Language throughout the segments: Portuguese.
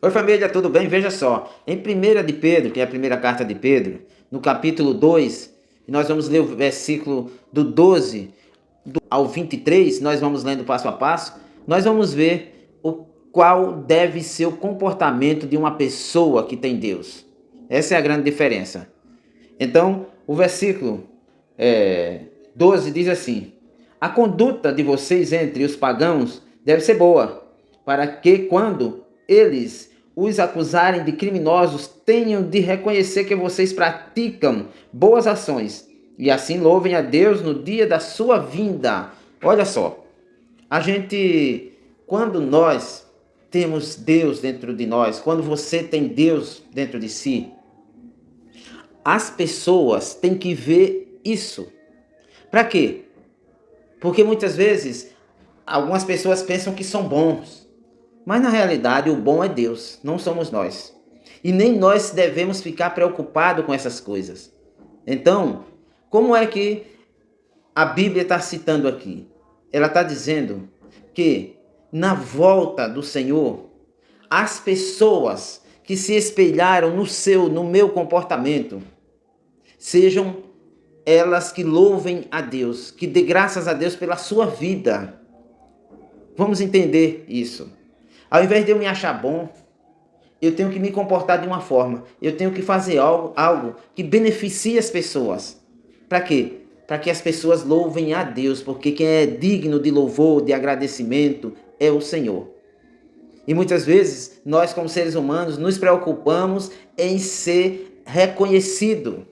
Oi família, tudo bem? Veja só, em 1 de Pedro, que é a primeira carta de Pedro, no capítulo 2, nós vamos ler o versículo do 12 ao 23, nós vamos lendo passo a passo, nós vamos ver o qual deve ser o comportamento de uma pessoa que tem Deus. Essa é a grande diferença. Então, o versículo 12 diz assim: a conduta de vocês entre os pagãos deve ser boa, para que quando eles os acusarem de criminosos, tenham de reconhecer que vocês praticam boas ações e assim louvem a Deus no dia da sua vinda. Olha só, quando nós temos Deus dentro de nós, quando você tem Deus dentro de si, as pessoas têm que ver isso. Para quê? Porque muitas vezes algumas pessoas pensam que são bons, mas na realidade o bom é Deus, não somos nós. E nem nós devemos ficar preocupados com essas coisas. Então, como é que a Bíblia está citando aqui? Ela está dizendo que na volta do Senhor, as pessoas que se espelharam no meu comportamento, sejam elas que louvem a Deus, que dê graças a Deus pela sua vida. Vamos entender isso. Ao invés de eu me achar bom, eu tenho que me comportar de uma forma. Eu tenho que fazer algo que beneficie as pessoas. Para quê? Para que as pessoas louvem a Deus, porque quem é digno de louvor, de agradecimento, é o Senhor. E muitas vezes, nós como seres humanos, nos preocupamos em ser reconhecido.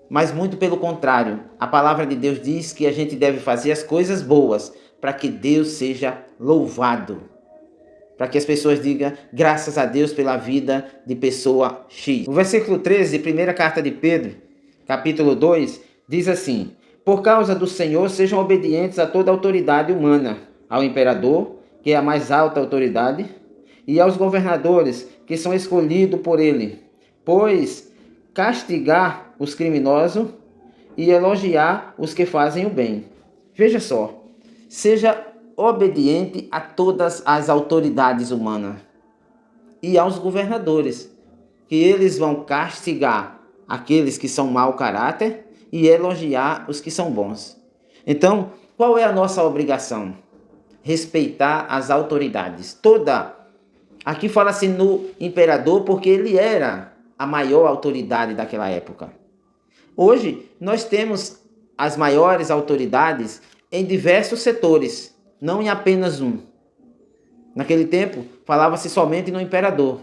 Mas muito pelo contrário, a palavra de Deus diz que a gente deve fazer as coisas boas para que Deus seja louvado. Para que as pessoas digam graças a Deus pela vida de pessoa X. O versículo 13, primeira carta de Pedro, capítulo 2, diz assim: por causa do Senhor, sejam obedientes a toda autoridade humana, ao imperador, que é a mais alta autoridade, e aos governadores, que são escolhidos por ele, pois castigar os criminosos e elogiar os que fazem o bem. Veja só, seja obediente a todas as autoridades humanas e aos governadores, que eles vão castigar aqueles que são mau caráter e elogiar os que são bons. Então, qual é a nossa obrigação? Respeitar as autoridades. Aqui fala-se no imperador porque ele era a maior autoridade daquela época. Hoje, nós temos as maiores autoridades em diversos setores, não em apenas um. Naquele tempo, falava-se somente no imperador,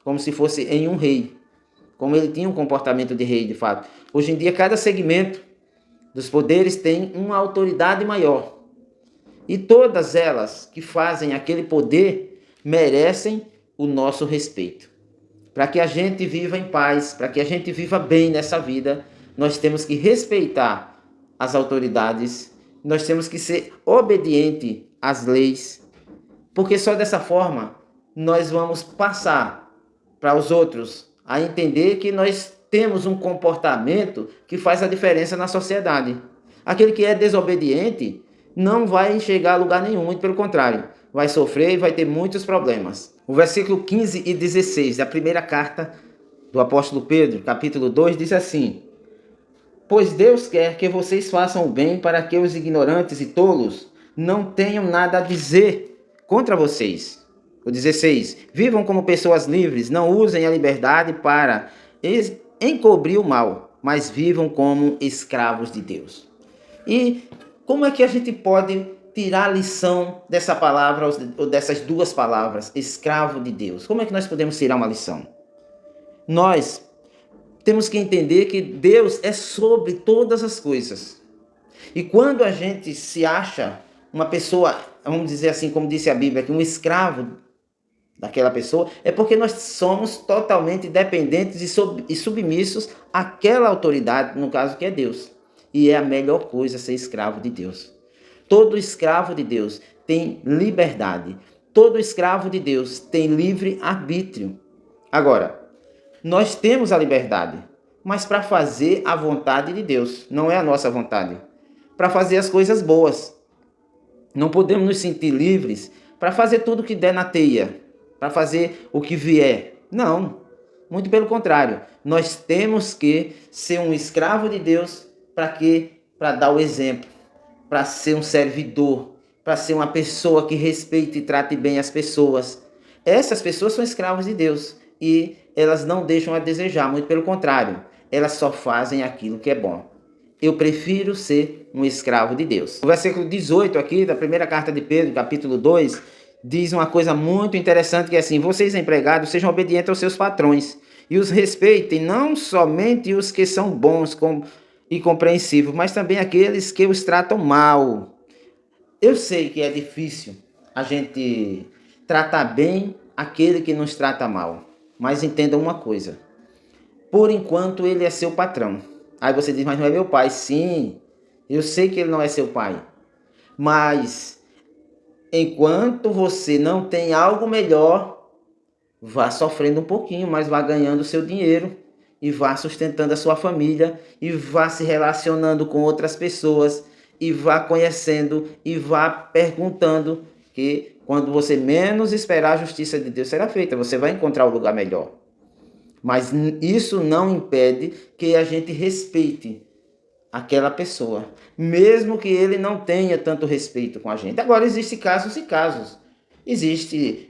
como se fosse em um rei, como ele tinha um comportamento de rei, de fato. Hoje em dia, cada segmento dos poderes tem uma autoridade maior. E todas elas que fazem aquele poder merecem o nosso respeito. Para que a gente viva em paz, para que a gente viva bem nessa vida, nós temos que respeitar as autoridades, nós temos que ser obediente às leis, porque só dessa forma nós vamos passar para os outros a entender que nós temos um comportamento que faz a diferença na sociedade. Aquele que é desobediente não vai chegar a lugar nenhum, muito pelo contrário, vai sofrer e vai ter muitos problemas. O versículo 15 e 16 da primeira carta do apóstolo Pedro, capítulo 2, diz assim: pois Deus quer que vocês façam o bem para que os ignorantes e tolos não tenham nada a dizer contra vocês. O 16, vivam como pessoas livres, não usem a liberdade para encobrir o mal, mas vivam como escravos de Deus. E como é que a gente pode tirar a lição dessa palavra, ou dessas duas palavras, escravo de Deus? Como é que nós podemos tirar uma lição? Nós temos que entender que Deus é sobre todas as coisas. E quando a gente se acha uma pessoa, vamos dizer assim, como disse a Bíblia, que um escravo daquela pessoa, é porque nós somos totalmente dependentes e submissos àquela autoridade, no caso que é Deus. E é a melhor coisa ser escravo de Deus. Todo escravo de Deus tem liberdade. Todo escravo de Deus tem livre arbítrio. Agora, nós temos a liberdade, mas para fazer a vontade de Deus, não é a nossa vontade. Para fazer as coisas boas. Não podemos nos sentir livres para fazer tudo que der na teia. para fazer o que vier. Não, muito pelo contrário. Nós temos que ser um escravo de Deus para quê? Para dar o exemplo, para ser um servidor, para ser uma pessoa que respeite e trate bem as pessoas. Essas pessoas são escravos de Deus e elas não deixam a desejar, muito pelo contrário, elas só fazem aquilo que é bom. Eu prefiro ser um escravo de Deus. O versículo 18 aqui da primeira carta de Pedro, capítulo 2, diz uma coisa muito interessante que é assim: vocês empregados sejam obedientes aos seus patrões e os respeitem, não somente os que são bons e compreensivos, mas também aqueles que os tratam mal. Eu sei que é difícil a gente tratar bem aquele que nos trata mal, mas entenda uma coisa: por enquanto ele é seu patrão. Aí você diz, mas não é meu pai. Sim, eu sei que ele não é seu pai, mas enquanto você não tem algo melhor, vá sofrendo um pouquinho, mas vá ganhando o seu dinheiro e vá sustentando a sua família e vá se relacionando com outras pessoas e vá conhecendo e vá perguntando, que quando você menos esperar, a justiça de Deus será feita, você vai encontrar o lugar melhor. Mas isso não impede que a gente respeite aquela pessoa, mesmo que ele não tenha tanto respeito com a gente. Agora, existem casos e casos. Existem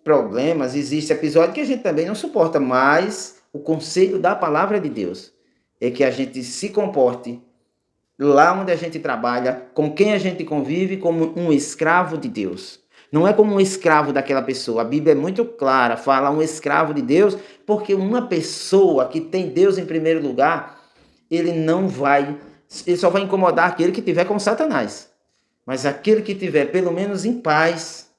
problemas, existe episódio que a gente também não suporta, mas o conselho da palavra de Deus é que a gente se comporte lá onde a gente trabalha, com quem a gente convive, como um escravo de Deus. Não é como um escravo daquela pessoa. A Bíblia é muito clara, fala um escravo de Deus, porque uma pessoa que tem Deus em primeiro lugar, ele só vai incomodar aquele que tiver com Satanás. Mas aquele que tiver pelo menos em paz,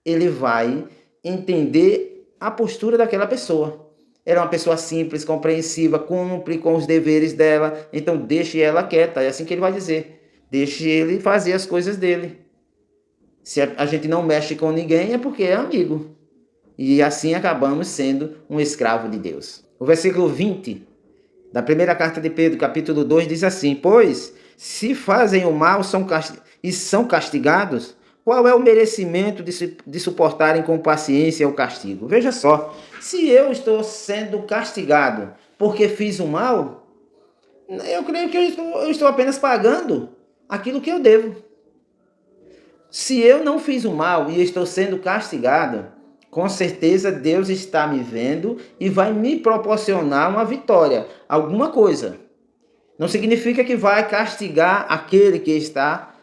ele vai entender a postura daquela pessoa. Ela é uma pessoa simples, compreensiva, cumpre com os deveres dela, então deixe ela quieta, é assim que ele vai dizer. Deixe ele fazer as coisas dele. Se a gente não mexe com ninguém, é porque é amigo. E assim acabamos sendo um escravo de Deus. O versículo 20 da primeira carta de Pedro, capítulo 2, diz assim: pois, se fazem o mal e são castigados, qual é o merecimento de suportarem com paciência o castigo? Veja só, se eu estou sendo castigado porque fiz o mal, eu creio que eu estou apenas pagando aquilo que eu devo. Se eu não fiz o mal e estou sendo castigado, com certeza Deus está me vendo e vai me proporcionar uma vitória, alguma coisa. Não significa que vai castigar aquele que está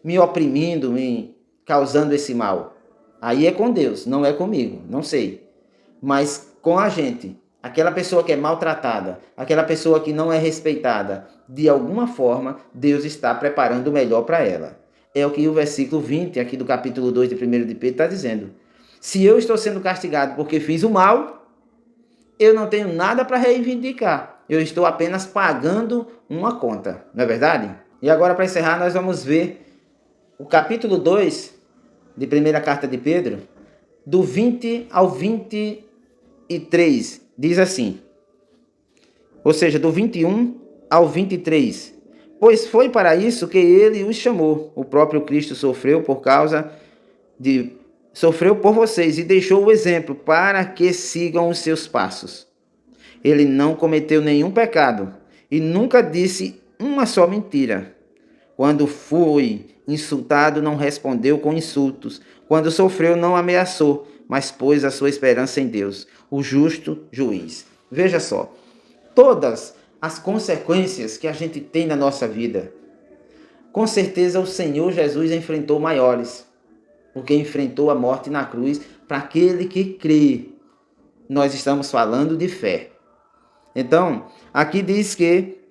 me oprimindo, me causando esse mal. Aí é com Deus, não é comigo, não sei. Mas com a gente, aquela pessoa que é maltratada, aquela pessoa que não é respeitada, de alguma forma, Deus está preparando o melhor para ela. É o que o versículo 20 aqui do capítulo 2 de 1 de Pedro está dizendo. Se eu estou sendo castigado porque fiz o mal, eu não tenho nada para reivindicar. Eu estou apenas pagando uma conta, não é verdade? E agora, para encerrar, nós vamos ver o capítulo 2 de primeira carta de Pedro, do 20 ao 23, diz assim, ou seja, do 21 ao 23. Pois foi para isso que ele os chamou. O próprio Cristo sofreu por vocês e deixou o exemplo para que sigam os seus passos. Ele não cometeu nenhum pecado e nunca disse uma só mentira. Quando foi insultado, não respondeu com insultos. Quando sofreu, não ameaçou, mas pôs a sua esperança em Deus, o justo juiz. Veja só, todas as consequências que a gente tem na nossa vida, com certeza o Senhor Jesus enfrentou maiores, porque enfrentou a morte na cruz para aquele que crê. Nós estamos falando de fé. Então, aqui diz que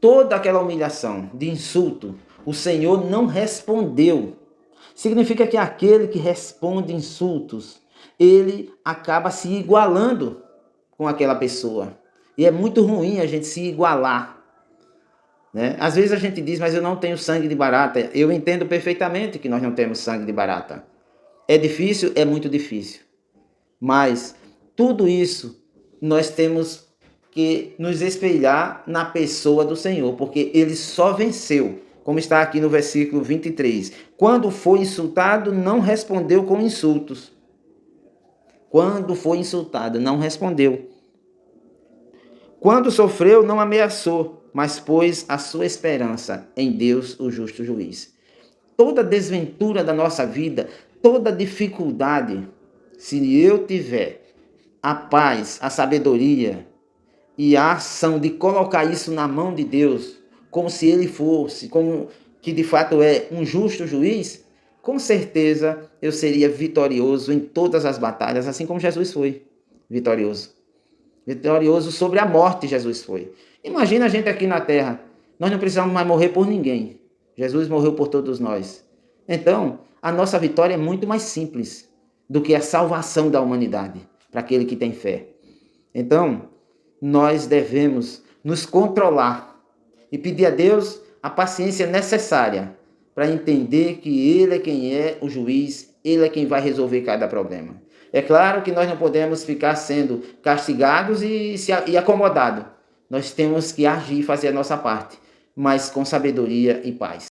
toda aquela humilhação, de insulto, o Senhor não respondeu. Significa que aquele que responde insultos, ele acaba se igualando com aquela pessoa. E é muito ruim a gente se igualar, né? Às vezes a gente diz, mas eu não tenho sangue de barata. Eu entendo perfeitamente que nós não temos sangue de barata. É difícil? É muito difícil. Mas tudo isso nós temos que nos espelhar na pessoa do Senhor, porque ele só venceu como está aqui no versículo 23. Quando foi insultado, não respondeu com insultos. Quando foi insultado, não respondeu. Quando sofreu, não ameaçou, mas pôs a sua esperança em Deus, o justo juiz. Toda desventura da nossa vida, toda dificuldade, se eu tiver a paz, a sabedoria e a ação de colocar isso na mão de Deus, como se ele fosse, como que de fato é um justo juiz, com certeza eu seria vitorioso em todas as batalhas, assim como Jesus foi vitorioso. Vitorioso sobre a morte, Jesus foi. Imagina a gente aqui na terra, nós não precisamos mais morrer por ninguém. Jesus morreu por todos nós. Então, a nossa vitória é muito mais simples do que a salvação da humanidade, para aquele que tem fé. Então, nós devemos nos controlar e pedir a Deus a paciência necessária para entender que Ele é quem é o juiz, Ele é quem vai resolver cada problema. É claro que nós não podemos ficar sendo castigados e acomodados. Nós temos que agir e fazer a nossa parte, mas com sabedoria e paz.